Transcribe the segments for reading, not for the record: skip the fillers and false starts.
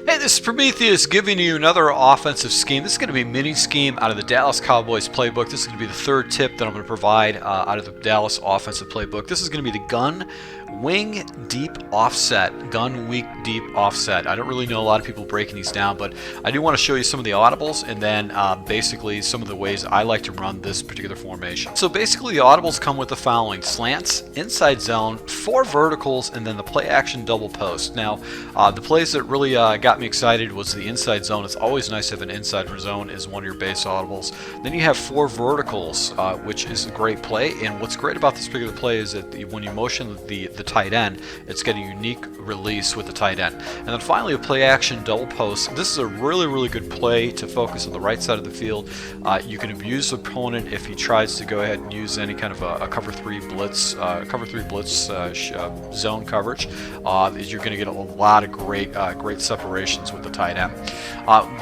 Hey, this is Prometheus giving you another offensive scheme. This is going to be a mini scheme out of the Dallas Cowboys playbook. This is going to be the third tip that I'm going to provide out of the Dallas offensive playbook. This is going to be the gun wing deep offset. Gun weak deep offset. I don't really know a lot of people breaking these down, but I do want to show you some of the audibles and then basically some of the ways I like to run this particular formation. So basically the audibles come with the following: slants, inside zone, 4 verticals, and then the play action double post. Now the plays that really got me excited was the inside zone. It's always nice to have an inside zone as one of your base audibles. Then you have 4 verticals, which is a great play. And what's great about this particular play is that when you motion the tight end, it's got a unique release with the tight end. And then finally a play action double post. This is a really good play to focus on the right side of the field. You can abuse the opponent if he tries to go ahead and use any kind of a cover 3 blitz, zone coverage. You're going to get a lot of great separations with the tight end.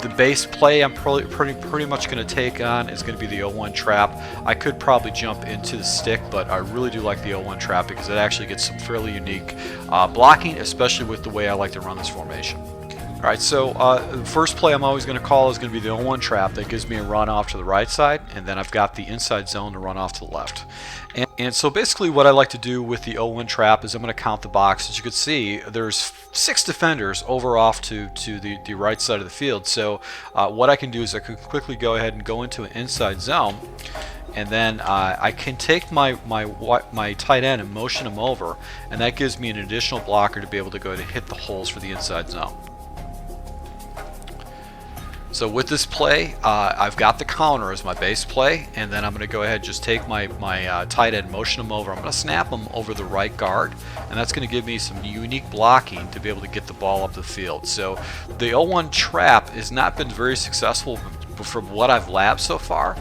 The base play I'm pretty much going to take on is going to be the 0-1 trap. I could probably jump into the stick, but I really do like the 0-1 trap because it actually gets some fairly unique blocking, especially with the way I like to run this formation. Alright, so the first play I'm always going to call is going to be the 0-1 trap. That gives me a run off to the right side, and then I've got the inside zone to run off to the left. And so basically what I like to do with the 0-1 trap is I'm going to count the box. As you can see, there's 6 defenders over off to the right side of the field. So what I can do is I can quickly go ahead and go into an inside zone, and then I can take my tight end and motion him over, and that gives me an additional blocker to be able to go ahead and hit the holes for the inside zone. So with this play, I've got the counter as my base play, and then I'm going to go ahead and just take my tight end, motion him over. I'm going to snap him over the right guard, and that's going to give me some unique blocking to be able to get the ball up the field. So the 0-1 trap has not been very successful from what I've labbed so far.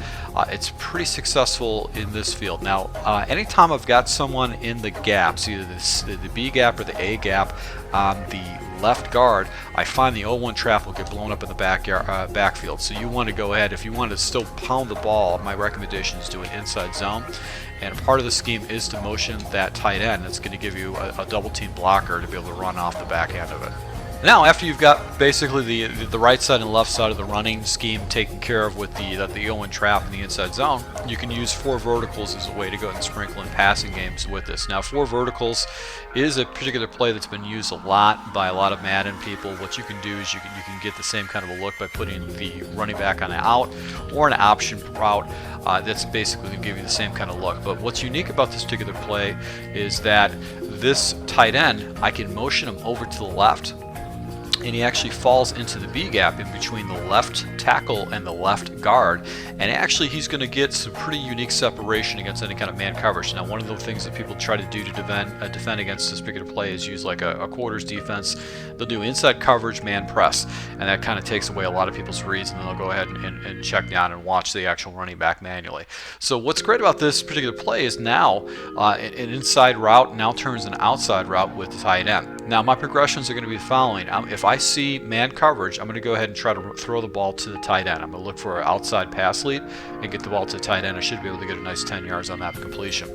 It's pretty successful in this field. Now, anytime I've got someone in the gaps, either the B gap or the A gap on the left guard, I find the 0-1 trap will get blown up in the backfield. So you want to go ahead, if you want to still pound the ball, my recommendation is do an inside zone. And part of the scheme is to motion that tight end. That's going to give you a double team blocker to be able to run off the back end of it. Now, after you've got basically the right side and left side of the running scheme taken care of with the 0-1 trap in the inside zone, you can use 4 verticals as a way to go and sprinkle in passing games with this. Now, 4 verticals is a particular play that's been used a lot by a lot of Madden people. What you can do is you can get the same kind of a look by putting the running back on an out or an option route. That's basically going to give you the same kind of look. But what's unique about this particular play is that this tight end, I can motion him over to the left, and he actually falls into the B gap in between the left tackle and the left guard, and actually he's going to get some pretty unique separation against any kind of man coverage. Now, one of the things that people try to do to defend against this particular play is use like a quarters defense. They'll do inside coverage, man press, and that kind of takes away a lot of people's reads, and then they'll go ahead and check down and watch the actual running back manually. So what's great about this particular play is now an inside route now turns an outside route with the tight end. Now, my progressions are going to be the following. If I see man coverage, I'm going to go ahead and try to throw the ball to the tight end. I'm going to look for an outside pass lead and get the ball to the tight end. I should be able to get a nice 10 yards on that completion.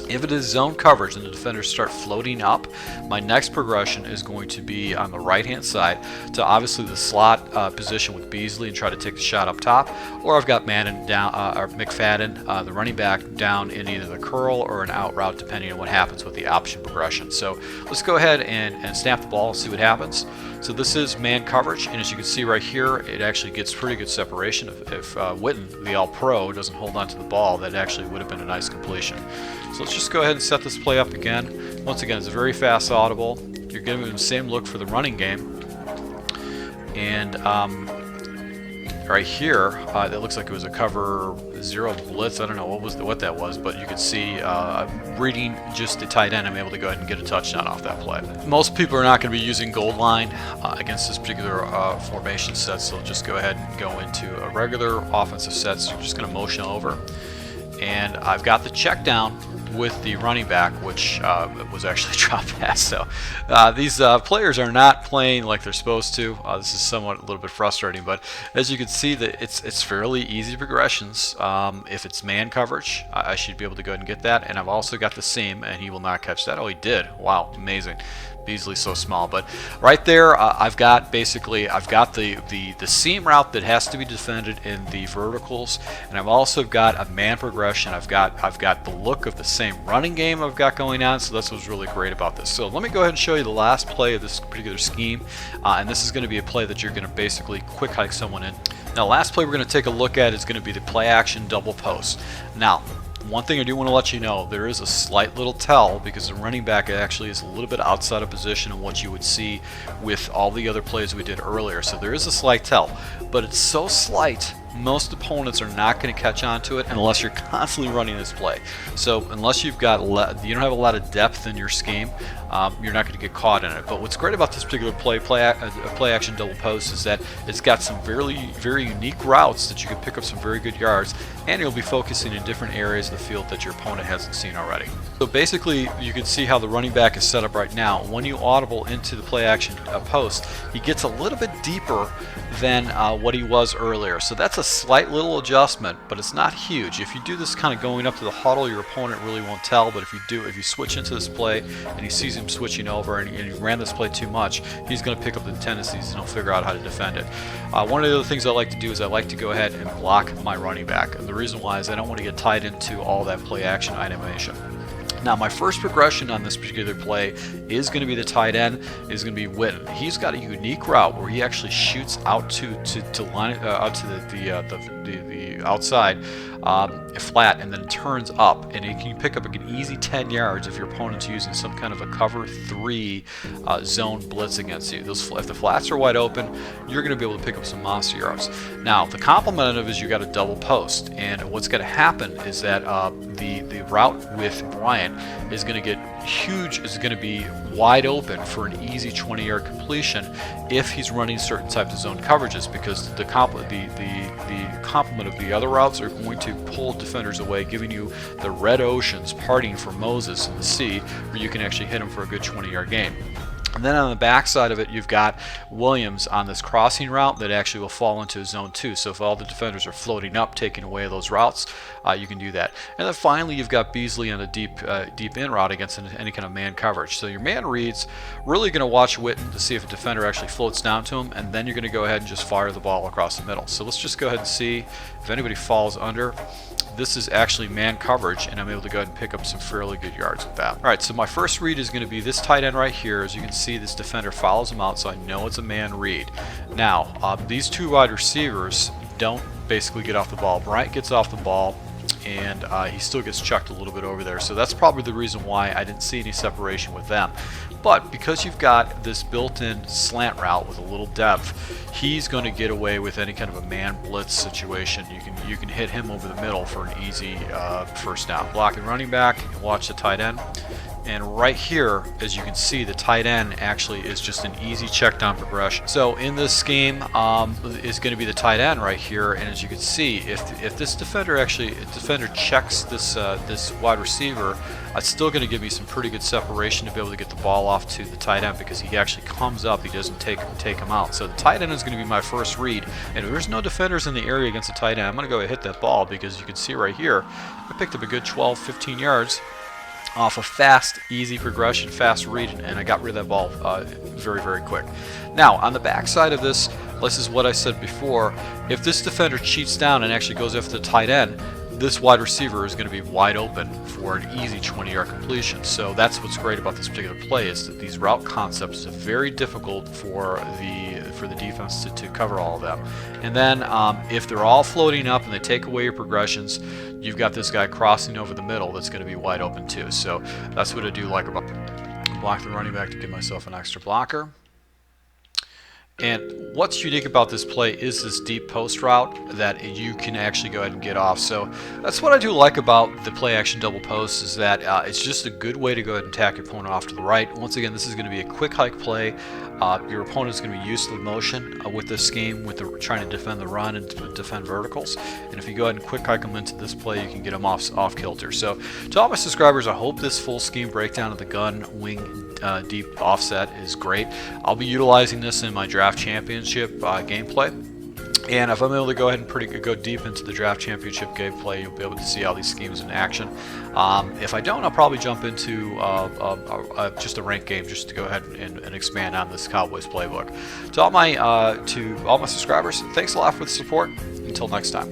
If it is zone coverage and the defenders start floating up, my next progression is going to be on the right hand side to obviously the slot position with Beasley and try to take the shot up top, or I've got Madden down, or McFadden, the running back, down in either the curl or an out route depending on what happens with the option progression. So let's go ahead and snap the ball and see what happens. So this is man coverage, and as you can see right here, it actually gets pretty good separation. If Witten, the All-Pro, doesn't hold on to the ball, that actually would have been a nice completion. So let's just go ahead and set this play up again. Once again, it's a very fast audible. You're giving them the same look for the running game. And right here, that looks like it was a cover 0 blitz. I don't know what that was, but you can see reading just the tight end, I'm able to go ahead and get a touchdown off that play. Most people are not going to be using goal line against this particular formation set, so just go ahead and go into a regular offensive set. So you're just going to motion over. And I've got the check down with the running back, which was actually a drop pass. So these players are not playing like they're supposed to. This is somewhat a little bit frustrating, but as you can see, that it's fairly easy progressions. If it's man coverage, I should be able to go ahead and get that. And I've also got the seam, and he will not catch that. Oh, he did. Wow, amazing. Beasley's so small. But right there, I've got the seam route that has to be defended in the verticals, and I've also got a man progression. I've got the look of the same running game I've got going on, so that's what's really great about this. So let me go ahead and show you the last play of this particular scheme, and this is going to be a play that you're going to basically quick hike someone in. Now, last play we're going to take a look at is going to be the play action double post. Now, one thing I do want to let you know, there is a slight little tell because the running back actually is a little bit outside of position of what you would see with all the other plays we did earlier. So there is a slight tell, but it's so slight, most opponents are not going to catch on to it unless you're constantly running this play. So unless you don't have a lot of depth in your scheme, you're not going to get caught in it. But what's great about this particular play action double post is that it's got some very unique routes that you can pick up some very good yards, and you'll be focusing in different areas of the field that your opponent hasn't seen already. So basically, you can see how the running back is set up right now. When you audible into the play action post, he gets a little bit deeper than what he was earlier. So that's a slight little adjustment, but it's not huge. If you do this kind of going up to the huddle, your opponent really won't tell. But if you switch into this play and he sees him switching over and you ran this play too much, he's going to pick up the tendencies and he'll figure out how to defend it. One of the other things I like to do is I like to go ahead and block my running back. And the reason why is I don't want to get tied into all that play action animation. Now, my first progression on this particular play is going to be the tight end, is going to be Witten. He's got a unique route where he actually shoots out to line out to the outside flat and then turns up, and you can pick up an easy 10 yards if your opponent's using some kind of a cover 3 zone blitz against you. If the flats are wide open, you're going to be able to pick up some monster yards. Now, the complement of it is you got a double post, and what's going to happen is that the route with Bryant is going to get huge, is going to be wide open for an easy 20-yard completion if he's running certain types of zone coverages, because the complement of the other routes are going to pull defenders away, giving you the red oceans parting for Moses in the sea, where you can actually hit him for a good 20-yard gain. And then on the back side of it, you've got Williams on this crossing route that actually will fall into zone 2. So if all the defenders are floating up, taking away those routes, you can do that. And then finally, you've got Beasley on a deep in route against any kind of man coverage. So your man reads really going to watch Witten to see if a defender actually floats down to him, and then you're going to go ahead and just fire the ball across the middle. So let's just go ahead and see if anybody falls under. This is actually man coverage, and I'm able to go ahead and pick up some fairly good yards with that. All right, so my first read is going to be this tight end right here. As you can see, this defender follows him out, so I know it's a man read. Now, these two wide receivers don't basically get off the ball. Bryant gets off the ball, and he still gets chucked a little bit over there. So that's probably the reason why I didn't see any separation with them. But because you've got this built-in slant route with a little depth, he's going to get away with any kind of a man blitz situation. You can hit him over the middle for an easy first down. Blocking running back, you can watch the tight end. And right here, as you can see, the tight end actually is just an easy check down progression. So in this scheme is going to be the tight end right here, and as you can see, if this defender checks this wide receiver, it's still going to give me some pretty good separation to be able to get the ball off to the tight end, because he actually comes up, he doesn't take him out. So the tight end is going to be my first read, and if there's no defenders in the area against the tight end, I'm going to go hit that ball, because you can see right here, I picked up a good 12-15 yards off a fast, easy progression, fast read, and I got rid of that ball very, very quick. Now, on the back side of this is what I said before. If this defender cheats down and actually goes after the tight end, this wide receiver is going to be wide open for an easy 20-yard completion. So that's what's great about this particular play, is that these route concepts are very difficult for the defense to cover all of them. And then if they're all floating up and they take away your progressions, you've got this guy crossing over the middle that's going to be wide open too. So that's what I do like about block the running back to give myself an extra blocker. And what's unique about this play is this deep post route that you can actually go ahead and get off. So that's what I do like about the play action double post, is that it's just a good way to go ahead and tack your opponent off to the right. Once again, this is going to be a quick hike play. Your opponent is going to be used to the motion with this scheme, with trying to defend the run and defend verticals. And if you go ahead and quick hike them into this play, you can get them off kilter. So to all my subscribers, I hope this full scheme breakdown of the gun wing deep offset is great. I'll be utilizing this in my draft championship gameplay. And if I'm able to go ahead and go deep into the draft championship gameplay, you'll be able to see all these schemes in action. If I don't, I'll probably jump into just a ranked game just to go ahead and expand on this Cowboys playbook. To all my subscribers, thanks a lot for the support. Until next time.